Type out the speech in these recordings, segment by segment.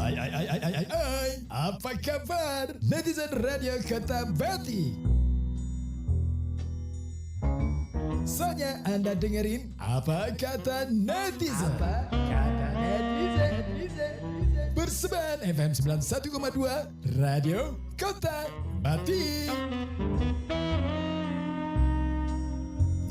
Hai, apa kabar netizen Radio Kota Bati? Soalnya Anda dengerin apa kata netizen. Berseban FM 91,2 Radio Kota Bati.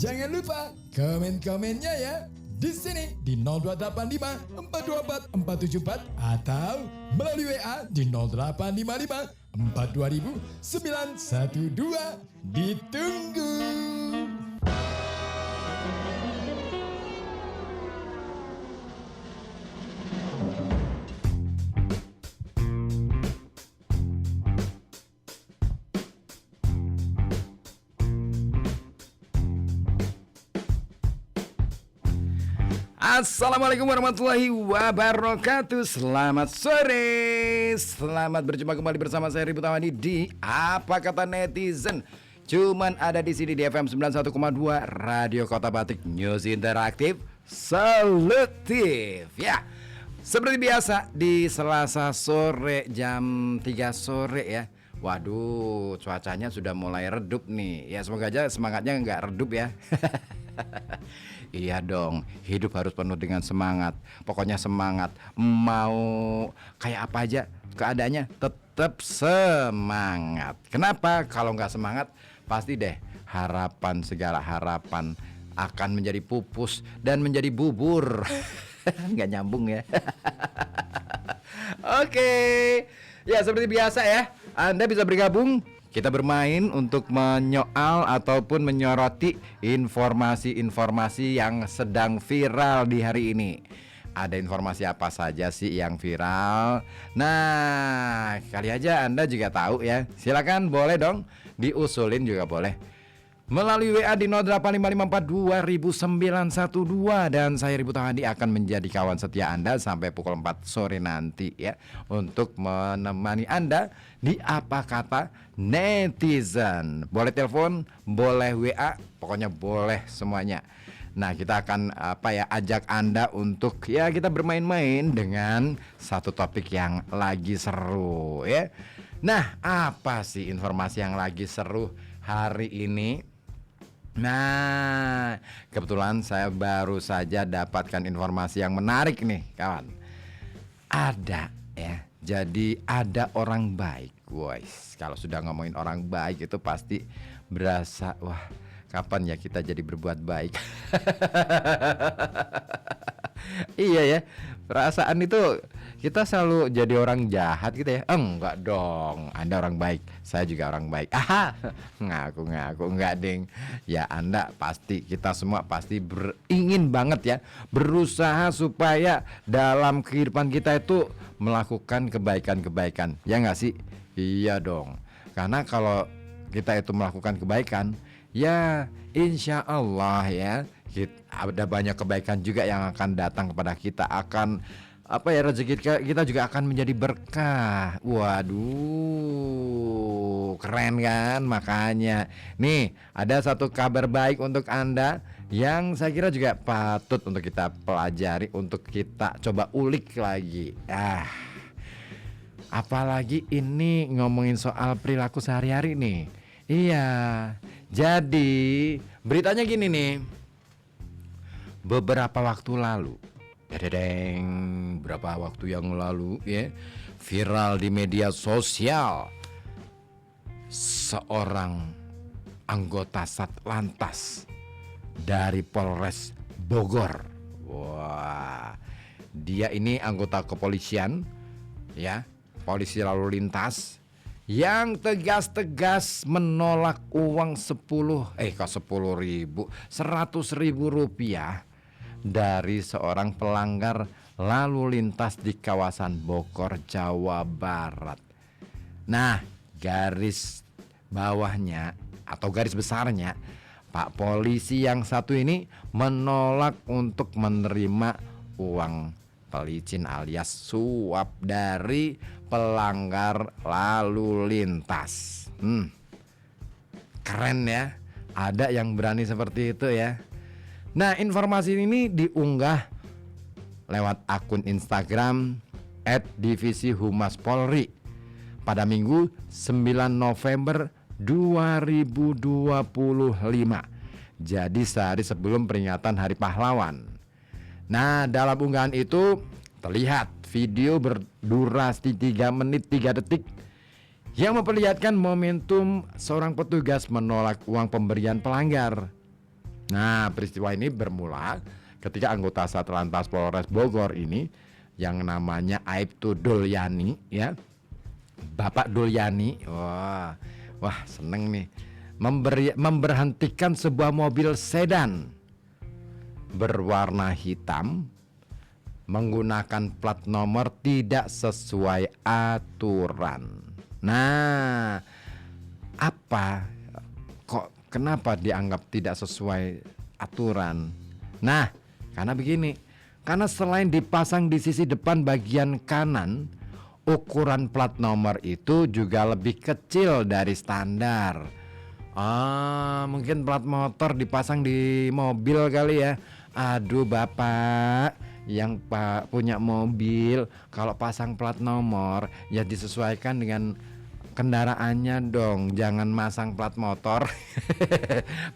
Jangan lupa komen-komennya ya. Di sini di 0285 424 474 atau melalui WA di 0855 420 912. Ditunggu. Assalamualaikum warahmatullahi wabarakatuh. Selamat sore. Selamat berjumpa kembali bersama saya Ribu Tawani di Apa Kata Netizen. Cuman ada di sini di FM 91,2 Radio Kota Batik, News Interaktif Solutif. Ya, seperti biasa di Selasa sore jam 3 sore ya. Waduh, cuacanya sudah mulai redup nih. Ya semoga aja semangatnya nggak redup ya. Iya dong, hidup harus penuh dengan semangat. Pokoknya semangat. Mau kayak apa aja keadaannya, tetap semangat. Kenapa? Kalau nggak semangat, pasti deh harapan, segala harapan akan menjadi pupus dan menjadi bubur. Nggak nyambung ya. Oke. Ya seperti biasa ya, Anda bisa bergabung. Kita bermain untuk menyoal ataupun menyoroti informasi-informasi yang sedang viral di hari ini. Ada informasi apa saja sih yang viral? Nah, kali aja Anda juga tahu ya. Silakan, boleh dong diusulin juga boleh. Melalui WA di 0855420912 dan saya Ribu Tawandi akan menjadi kawan setia Anda sampai pukul 4 sore nanti ya, untuk menemani Anda di Apa Kata Netizen. Boleh telepon, boleh WA, pokoknya boleh semuanya. Nah, kita akan ajak Anda untuk ya kita bermain-main dengan satu topik yang lagi seru ya. Nah, apa sih informasi yang lagi seru hari ini? Nah, kebetulan saya baru saja dapatkan informasi yang menarik nih kawan. Ada ya, jadi ada orang baik guys. Kalau sudah ngomongin orang baik itu pasti berasa, wah kapan ya kita jadi berbuat baik. Iya ya, perasaan itu kita selalu jadi orang jahat gitu ya. Enggak dong, Anda orang baik, saya juga orang baik. Aha, ngaku enggak ding. Ya Anda pasti, kita semua pasti ingin banget ya berusaha supaya dalam kehidupan kita itu melakukan kebaikan-kebaikan. Ya enggak sih? Iya dong. Karena kalau kita itu melakukan kebaikan, ya insya Allah ya ada banyak kebaikan juga yang akan datang kepada kita. Akan rezeki kita juga akan menjadi berkah. Waduh, keren kan? Makanya nih ada satu kabar baik untuk Anda yang saya kira juga patut untuk kita pelajari, untuk kita coba ulik lagi. Apalagi ini ngomongin soal perilaku sehari-hari nih. Iya, jadi beritanya gini nih. Beberapa waktu lalu, berapa waktu yang lalu ya, viral di media sosial seorang anggota Satlantas dari Polres Bogor. Wah, dia ini anggota kepolisian ya, polisi lalu lintas yang tegas-tegas menolak uang 100.000 rupiah dari seorang pelanggar lalu lintas di kawasan Bogor, Jawa Barat. Nah, garis bawahnya atau garis besarnya, Pak polisi yang satu ini menolak untuk menerima uang pelicin alias suap dari pelanggar lalu lintas. Keren ya, ada yang berani seperti itu ya. Nah, informasi ini diunggah lewat akun Instagram Divisi Humas Polri pada Minggu 9 November 2025. Jadi sehari sebelum peringatan Hari Pahlawan. Nah, dalam unggahan itu terlihat video berdurasi 3 menit 3 detik yang memperlihatkan momentum seorang petugas menolak uang pemberian pelanggar. Nah, peristiwa ini bermula ketika anggota Satlantas Polres Bogor ini yang namanya Aibtu Dulyani, ya, Bapak Dulyani, wah seneng nih, memberhentikan sebuah mobil sedan berwarna hitam menggunakan plat nomor tidak sesuai aturan. Nah, kenapa dianggap tidak sesuai aturan? Nah, karena begini, karena selain dipasang di sisi depan bagian kanan, ukuran plat nomor itu juga lebih kecil dari standar. Mungkin plat motor dipasang di mobil kali ya. Aduh Bapak yang punya mobil, kalau pasang plat nomor ya disesuaikan dengan kendaraannya dong. Jangan masang plat motor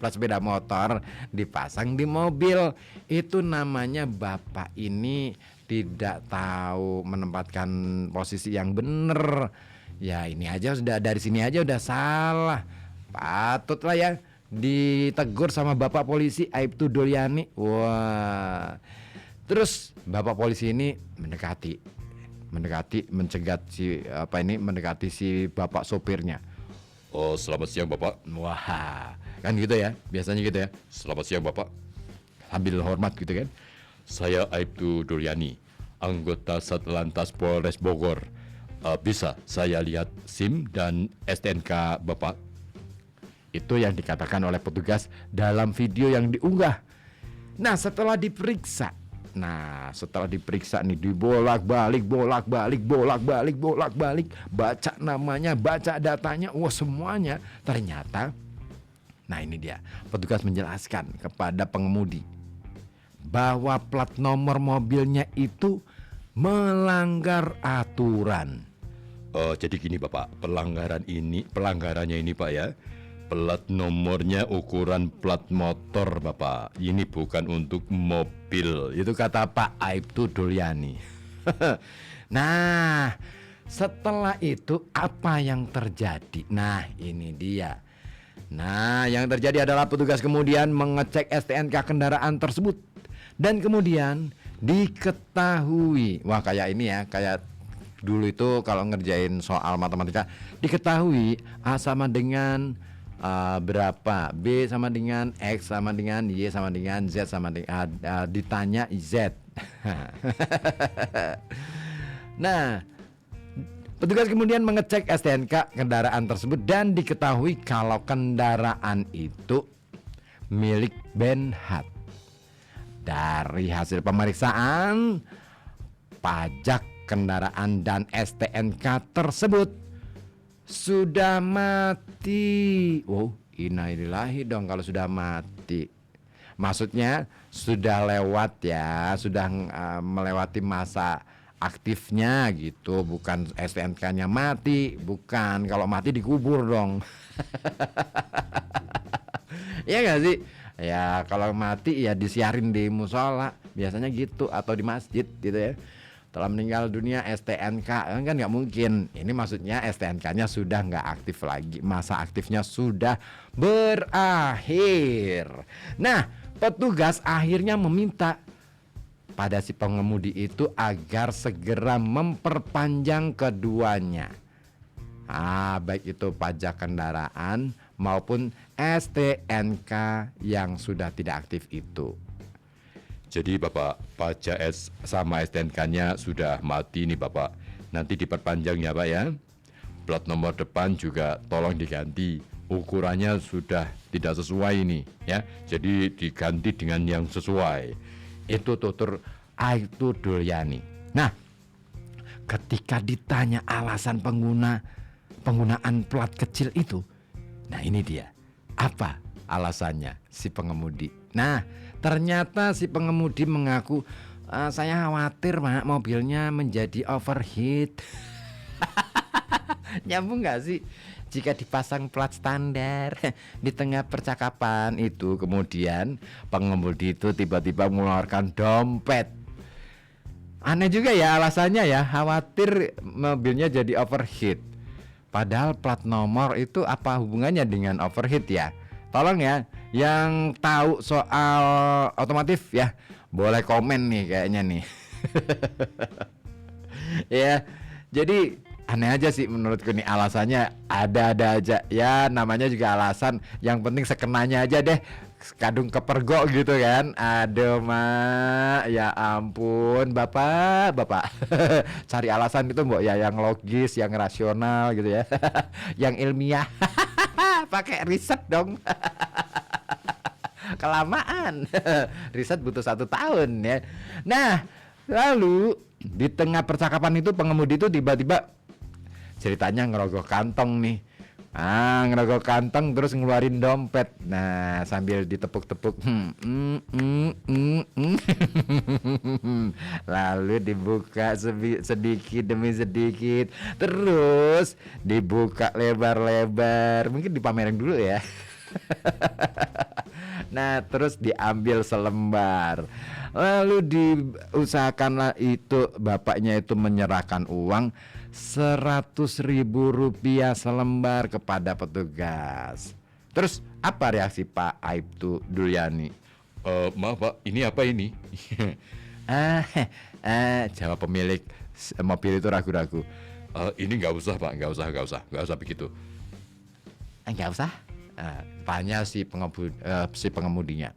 plat sepeda motor dipasang di mobil. Itu namanya Bapak ini tidak tahu menempatkan posisi yang benar. Ya ini aja sudah, dari sini aja udah salah. Patutlah ya ditegur sama Bapak polisi Aibtu Dulyani. Wah. Terus Bapak polisi ini mendekati mendekati si Bapak sopirnya. Oh, selamat siang Bapak. Wah, kan gitu ya, biasanya gitu ya. Selamat siang Bapak. Sambil hormat gitu kan. Saya Aibtu Dulyani, anggota Satlantas Polres Bogor. Bisa saya lihat SIM dan STNK Bapak? Itu yang dikatakan oleh petugas dalam video yang diunggah. Nah, setelah diperiksa nih, dibolak-balik, baca namanya, baca datanya, wah semuanya. Ternyata, nah ini dia, petugas menjelaskan kepada pengemudi bahwa plat nomor mobilnya itu melanggar aturan. Jadi gini Bapak, pelanggarannya ini Pak ya, plat nomornya ukuran plat motor Bapak. Ini bukan untuk mobil. Itu kata Pak Aibtu Dulyani. Nah, setelah itu apa yang terjadi? Nah, ini dia. Nah, yang terjadi adalah petugas kemudian mengecek STNK kendaraan tersebut. Dan kemudian diketahui, wah kayak ini ya, kayak dulu itu kalau ngerjain soal matematika, diketahui A sama dengan berapa, B sama dengan X sama dengan Y sama dengan Z sama dengan ditanya Z. Nah, petugas kemudian mengecek STNK kendaraan tersebut dan diketahui kalau kendaraan itu milik Benhat. Dari hasil pemeriksaan pajak kendaraan dan STNK tersebut sudah mati. Oh, innalillahi dong kalau sudah mati. Maksudnya sudah lewat ya, sudah melewati masa aktifnya gitu. Bukan STNK-nya mati, bukan. Kalau mati dikubur dong. Iya gak sih? Ya kalau mati ya disiarin di musola, biasanya gitu, atau di masjid gitu ya. Telah meninggal dunia STNK kan nggak mungkin. Ini maksudnya STNK-nya sudah nggak aktif lagi, masa aktifnya sudah berakhir. Nah, petugas akhirnya meminta pada si pengemudi itu agar segera memperpanjang keduanya. Baik itu pajak kendaraan maupun STNK yang sudah tidak aktif itu. Jadi Bapak, pajak sama STNK-nya sudah mati nih Bapak. Nanti diperpanjang ya Pak ya. Plat nomor depan juga tolong diganti. Ukurannya sudah tidak sesuai nih ya. Jadi diganti dengan yang sesuai. Itu tutur Aibtu Dulyani. Nah, ketika ditanya alasan penggunaan plat kecil itu, nah ini dia. Apa alasannya si pengemudi? Nah, ternyata si pengemudi mengaku Saya khawatir Mak mobilnya menjadi overheat. Nyambung nggak sih? Jika dipasang plat standar di tengah percakapan itu, kemudian pengemudi itu tiba-tiba mengeluarkan dompet. Aneh juga ya alasannya ya, khawatir mobilnya jadi overheat. Padahal plat nomor itu apa hubungannya dengan overheat ya? Tolong ya, yang tahu soal otomotif ya, boleh komen nih kayaknya nih. Ya, jadi aneh aja sih menurutku nih, alasannya ada-ada aja. Ya namanya juga alasan, yang penting sekenanya aja deh, kadung kepergok gitu kan. Aduh Mak, ya ampun Bapak cari alasan itu mbok ya yang logis, yang rasional gitu ya. Yang ilmiah. Pakai riset dong. Kelamaan. Riset butuh 1 tahun ya. Nah, lalu di tengah percakapan itu pengemudi itu tiba-tiba ceritanya ngerogoh kantong nih. Ngerogoh kantong terus ngeluarin dompet. Nah, sambil ditepuk-tepuk. Lalu dibuka sedikit demi sedikit. Terus dibuka lebar-lebar. Mungkin dipamerin dulu ya. Nah, terus diambil selembar. Lalu diusahakanlah itu bapaknya itu menyerahkan uang 100.000 rupiah selembar kepada petugas. Terus apa reaksi Pak Aibtu Duryani? Maaf Pak, ini apa ini? Jawab pemilik mobil itu ragu-ragu. Ini nggak usah Pak, nggak usah begitu. Nggak usah. Tanya si pengemudinya.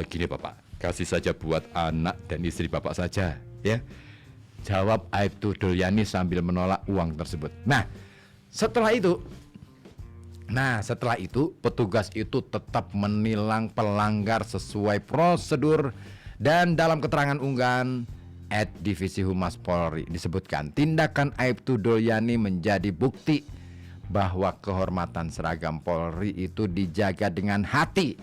Gini Bapak, kasih saja buat anak dan istri Bapak saja ya. Jawab Aibtu Duryani sambil menolak uang tersebut. Nah setelah itu petugas itu tetap menilang pelanggar sesuai prosedur. Dan dalam keterangan unggahan Divisi Humas Polri disebutkan tindakan Aibtu Duryani menjadi bukti bahwa kehormatan seragam Polri itu dijaga dengan hati.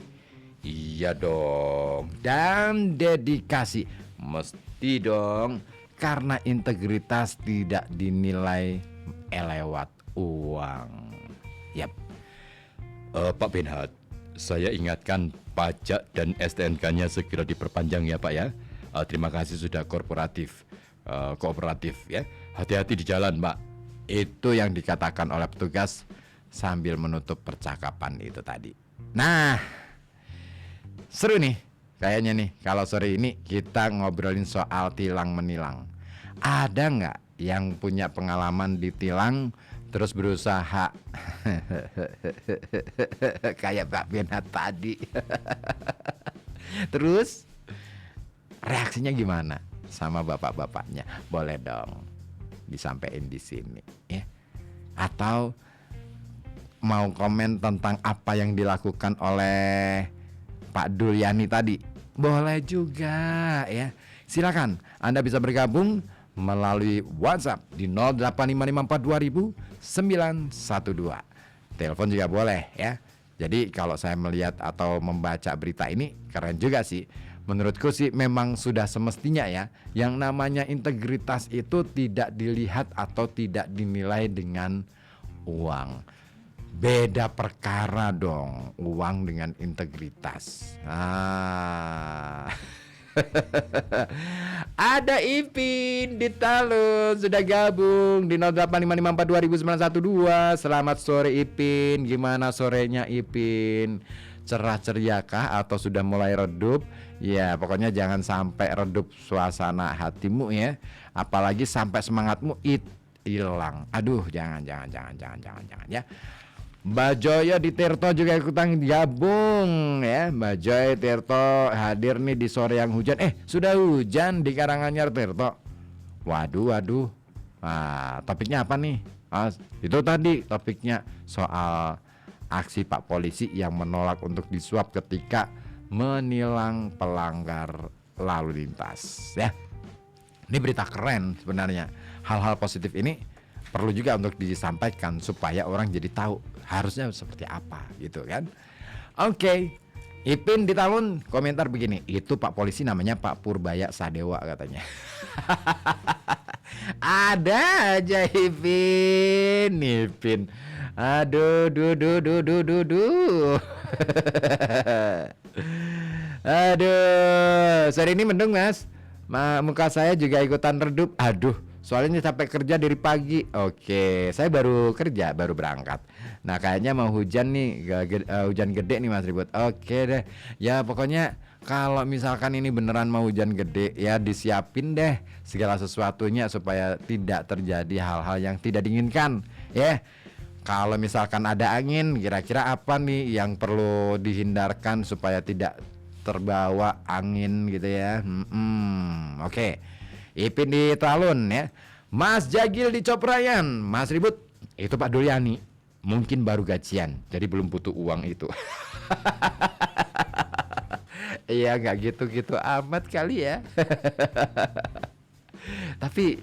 Iya dong. Dan dedikasi. Mesti dong, karena integritas tidak dinilai lewat uang. Yap. Pak Benhad, saya ingatkan pajak dan STNK-nya segera diperpanjang ya Pak ya. Terima kasih sudah kooperatif ya. Hati-hati di jalan Pak. Itu yang dikatakan oleh petugas sambil menutup percakapan itu tadi. Nah, seru nih kayaknya nih kalau sore ini kita ngobrolin soal tilang menilang. Ada nggak yang punya pengalaman ditilang terus berusaha kayak Pak Benat tadi? Terus reaksinya gimana sama bapak-bapaknya? Boleh dong disampaikan di sini ya. Atau mau komen tentang apa yang dilakukan oleh Pak Duryani tadi, boleh juga ya. Silakan Anda bisa bergabung melalui WhatsApp di 08554200912. Telepon juga boleh ya. Jadi kalau saya melihat atau membaca berita ini keren juga sih. Menurutku sih memang sudah semestinya ya, yang namanya integritas itu tidak dilihat atau tidak dinilai dengan uang. Beda perkara dong, uang dengan integritas. Ada Ipin di Talun sudah gabung di 08554200912. Selamat sore Ipin, gimana sorenya Ipin? Cerah ceriakah atau sudah mulai redup? Ya pokoknya jangan sampai redup suasana hatimu ya. Apalagi sampai semangatmu hilang. Aduh jangan ya. Mbak Joyo di Tirto juga ikutan gabung ya. Mbak Joy Tirto hadir nih di sore yang hujan. Sudah hujan di Karanganyar Tirto. Waduh. Nah, topiknya apa nih? Itu tadi topiknya soal aksi Pak Polisi yang menolak untuk disuap ketika menilang pelanggar lalu lintas ya. Ini berita keren sebenarnya. Hal-hal positif ini perlu juga untuk disampaikan supaya orang jadi tahu harusnya seperti apa gitu kan. Oke. Ipin di Talun komentar begini, itu Pak Polisi namanya Pak Purbaya Sadewa katanya. Ada aja Ipin. Aduh, duh. Aduh, sore ini mendung Mas. Muka saya juga ikutan redup. Aduh, soalnya capek kerja dari pagi. Oke, saya baru kerja, baru berangkat. Nah, kayaknya mau hujan nih, hujan gede nih Mas Ribut. Oke deh. Ya pokoknya kalau misalkan ini beneran mau hujan gede, ya disiapin deh segala sesuatunya supaya tidak terjadi hal-hal yang tidak diinginkan, ya. Kalau misalkan ada angin, kira-kira apa nih yang perlu dihindarkan supaya tidak terbawa angin gitu ya. Oke. Ipin di Talun ya. Mas Jagil di Coprayan. Mas Ribut, itu Pak Dulyani mungkin baru gajian, jadi belum butuh uang itu. Iya, nggak gitu-gitu amat kali ya. Tapi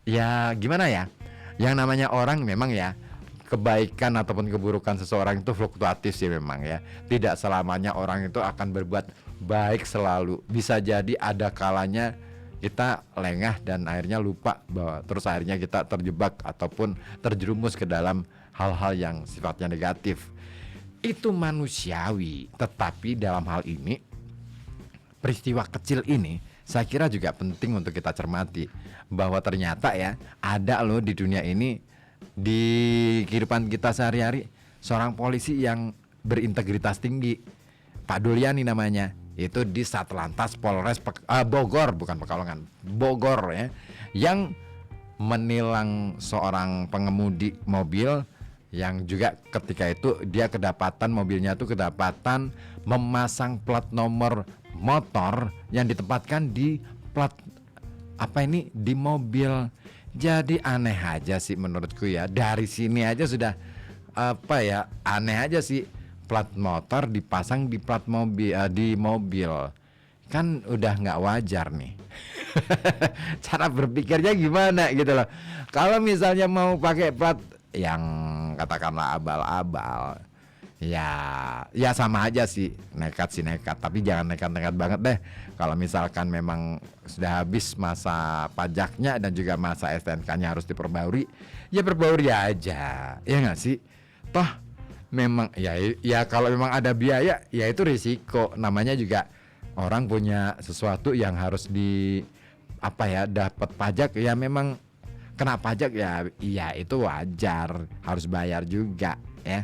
ya gimana ya, yang namanya orang memang ya, kebaikan ataupun keburukan seseorang itu fluktuatif sih memang ya. Tidak selamanya orang itu akan berbuat baik selalu. Bisa jadi ada kalanya kita lengah dan akhirnya lupa bahwa terus akhirnya kita terjebak ataupun terjerumus ke dalam hal-hal yang sifatnya negatif. Itu manusiawi, tetapi dalam hal ini, peristiwa kecil ini saya kira juga penting untuk kita cermati, bahwa ternyata ya ada loh di dunia ini, di kehidupan kita sehari-hari, seorang polisi yang berintegritas tinggi, Pak Dulyani namanya. Itu di Satlantas Polres Bogor, bukan Pekalongan, Bogor ya, yang menilang seorang pengemudi mobil yang juga ketika itu dia kedapatan, mobilnya itu kedapatan memasang plat nomor motor yang ditempatkan di plat di mobil. Jadi aneh aja sih menurutku ya. Dari sini aja sudah aneh aja sih, plat motor dipasang di plat mobil, di mobil. Kan udah nggak wajar nih. Cara berpikirnya gimana gitu loh. Kalau misalnya mau pakai plat yang katakanlah abal-abal, ya sama aja sih, nekat, tapi jangan nekat banget deh. Kalau misalkan memang sudah habis masa pajaknya dan juga masa STNK-nya harus diperbarui, ya perbarui aja, ya nggak sih? Toh memang ya kalau memang ada biaya, ya itu risiko. Namanya juga orang punya sesuatu yang harus dapat pajak, ya memang kena pajak, ya itu wajar, harus bayar juga ya.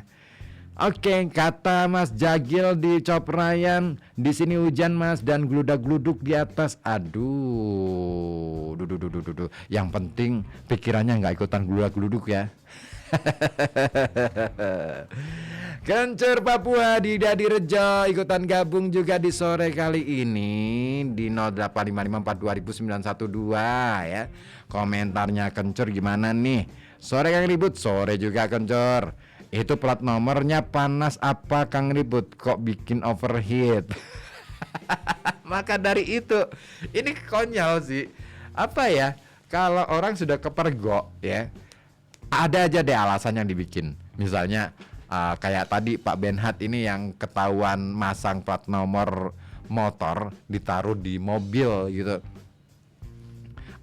Oke, kata Mas Jagil di Coprayan, di sini hujan Mas dan gludak-gluduk di atas. Aduh, duh. Yang penting pikirannya nggak ikutan gludak-gluduk ya. Kencur Papua di Dadi Rejo ikutan gabung juga di sore kali ini di 08554200912 ya. Komentarnya Kencur gimana nih? Sore Kang Ribut, sore juga Kencur. Itu plat nomornya panas apa Kang Ribut? Kok bikin overheat? Maka dari itu, ini konyol sih. Apa ya? Kalau orang sudah kepergok ya, ada aja deh alasan yang dibikin. Misalnya kayak tadi Pak Benhat ini yang ketahuan masang plat nomor motor ditaruh di mobil gitu.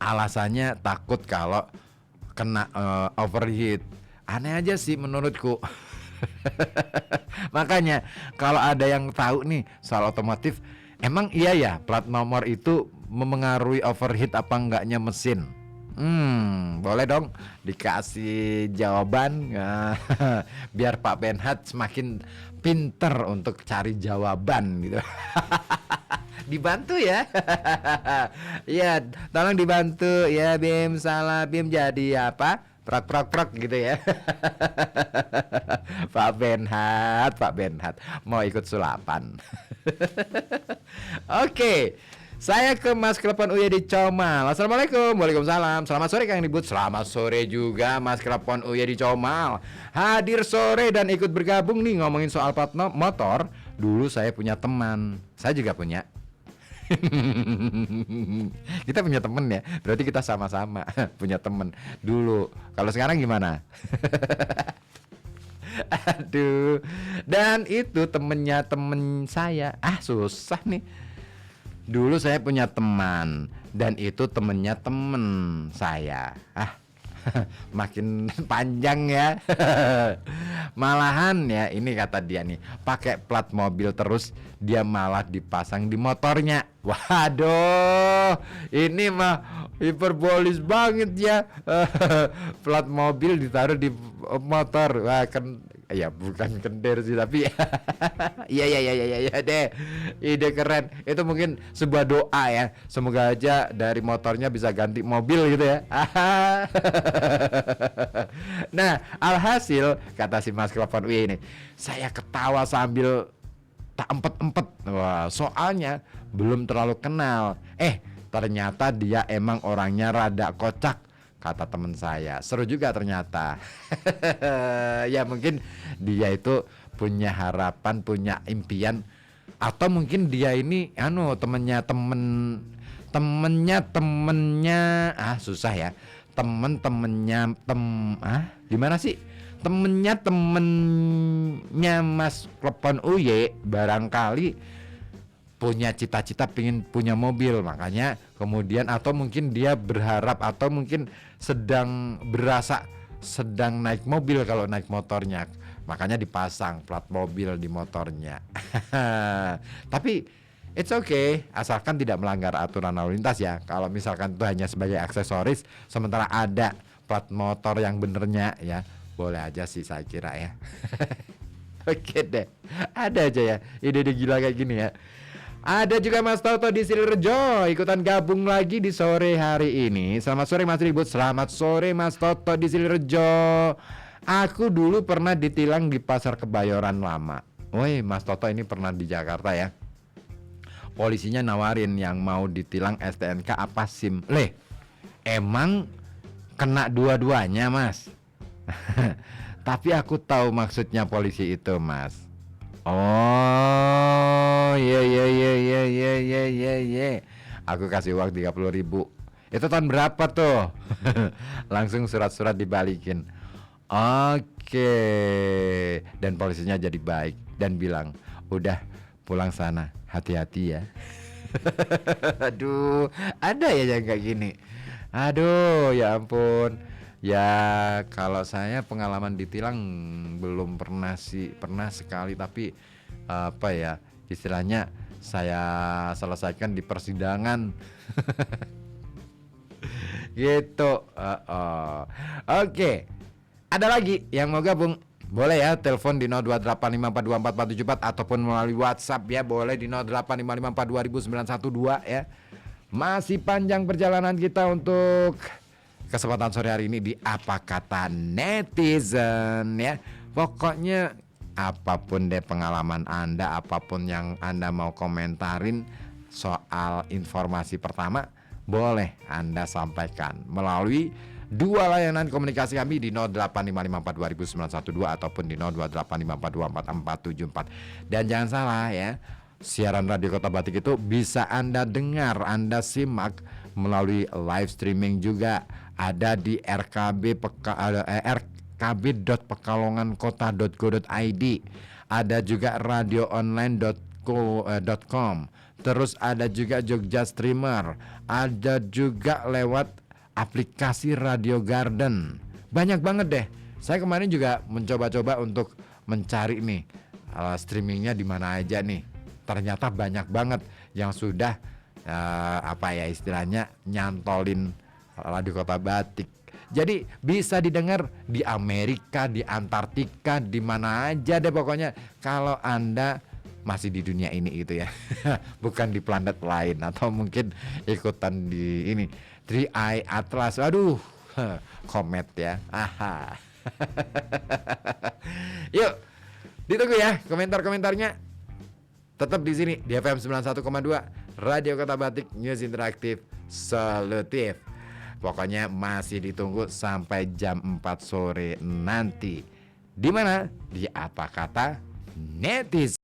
Alasannya takut kalau kena overheat. Aneh aja sih menurutku. Makanya kalau ada yang tahu nih soal otomotif, emang iya ya plat nomor itu memengaruhi overheat apa enggaknya mesin? Boleh dong dikasih jawaban. Biar Pak Benhat semakin pinter untuk cari jawaban gitu. Dibantu ya. Ya, tolong dibantu ya Bim. Salah Bim jadi apa? Prak gitu ya. Pak Benhat mau ikut sulapan. Oke. Saya ke Mas Klepon Uya di Comal. Assalamualaikum. Waalaikumsalam. Selamat sore Kang Ribut. Selamat sore juga Mas Klepon Uya di Comal. Hadir sore dan ikut bergabung nih ngomongin soal plat motor. Dulu saya punya teman. Saya juga punya. Kita punya temen ya. Berarti kita sama-sama punya temen dulu. Kalau sekarang gimana? Aduh. Dan itu temennya temen saya. Susah nih. Dulu saya punya teman dan itu temennya temen saya. Makin panjang ya. Malahan ya, ini kata dia nih, pakai plat mobil terus dia malah dipasang di motornya. Waduh, ini mah hiperbolis banget ya. Plat mobil ditaruh di motor. Wah, kan ya bukan kender sih tapi iya deh. Ide keren. Itu mungkin sebuah doa ya. Semoga aja dari motornya bisa ganti mobil gitu ya. Nah, alhasil kata si Mas Klepon ini, saya ketawa sambil tak empet-empet. Wah, soalnya belum terlalu kenal. Ternyata dia emang orangnya rada kocak, kata teman saya. Seru juga ternyata. Ya mungkin dia itu punya harapan, punya impian, atau mungkin dia ini temennya susah ya. Gimana sih? Temennya Mas Klepon Uye barangkali punya cita-cita pengen punya mobil, makanya kemudian atau mungkin dia berharap atau mungkin sedang naik mobil kalau naik motornya, makanya dipasang plat mobil di motornya. Tapi it's okay, asalkan tidak melanggar aturan lalu lintas ya. Kalau misalkan itu hanya sebagai aksesoris sementara ada plat motor yang benernya ya, boleh aja sih saya kira ya. Oke deh, ada aja ya ide-ide gila kayak gini ya. Ada juga Mas Toto di Sidoarjo ikutan gabung lagi di sore hari ini. Selamat sore Mas Ribut. Selamat sore Mas Toto di Sidoarjo. Aku dulu pernah ditilang di Pasar Kebayoran Lama. Woi, Mas Toto ini pernah di Jakarta ya. Polisinya nawarin yang mau ditilang STNK apa SIM. Emang kena dua-duanya Mas. Tapi aku tahu maksudnya polisi itu Mas. Oh iya. Aku kasih uang 30.000. Itu tahun berapa tuh? Langsung surat-surat dibalikin. Oke. Dan polisinya jadi baik dan bilang, udah pulang sana, hati-hati ya. Aduh, ada ya yang kayak gini. Aduh, ya ampun. Ya kalau saya pengalaman ditilang belum pernah sih, pernah sekali tapi istilahnya saya selesaikan di persidangan. Gitu. Oke. Ada lagi yang mau gabung? Boleh ya, telepon di 0285424474 ataupun melalui WhatsApp ya, boleh di 0855422912 ya. Masih panjang perjalanan kita untuk kesempatan sore hari ini di Apa Kata Netizen ya. Pokoknya apapun deh pengalaman Anda, apapun yang Anda mau komentarin soal informasi pertama, boleh Anda sampaikan melalui dua layanan komunikasi kami di 0855422912 ataupun di 0285424474. Dan jangan salah ya, siaran Radio Kota Batik itu bisa Anda dengar, Anda simak melalui live streaming juga. Ada di rkb.pekalongankota.go.id. Ada juga radioonline.com. Terus ada juga Jogja Streamer. Ada juga lewat aplikasi Radio Garden. Banyak banget deh. Saya kemarin juga mencoba-coba untuk mencari nih streamingnya di mana aja nih. Ternyata banyak banget yang sudah istilahnya nyantolin Radio Kota Batik. Jadi bisa didengar di Amerika, di Antartika, di mana aja deh pokoknya. Kalau Anda masih di dunia ini gitu ya. Bukan di planet lain atau mungkin ikutan di ini 3i Atlas. Aduh, komet ya. Yuk, ditunggu ya komentar-komentarnya. Tetap di sini di FM 91,2 Radio Kota Batik, News Interaktif Solutif. Pokoknya masih ditunggu sampai jam 4 sore nanti. Di mana? Di Apa Kata Netizen.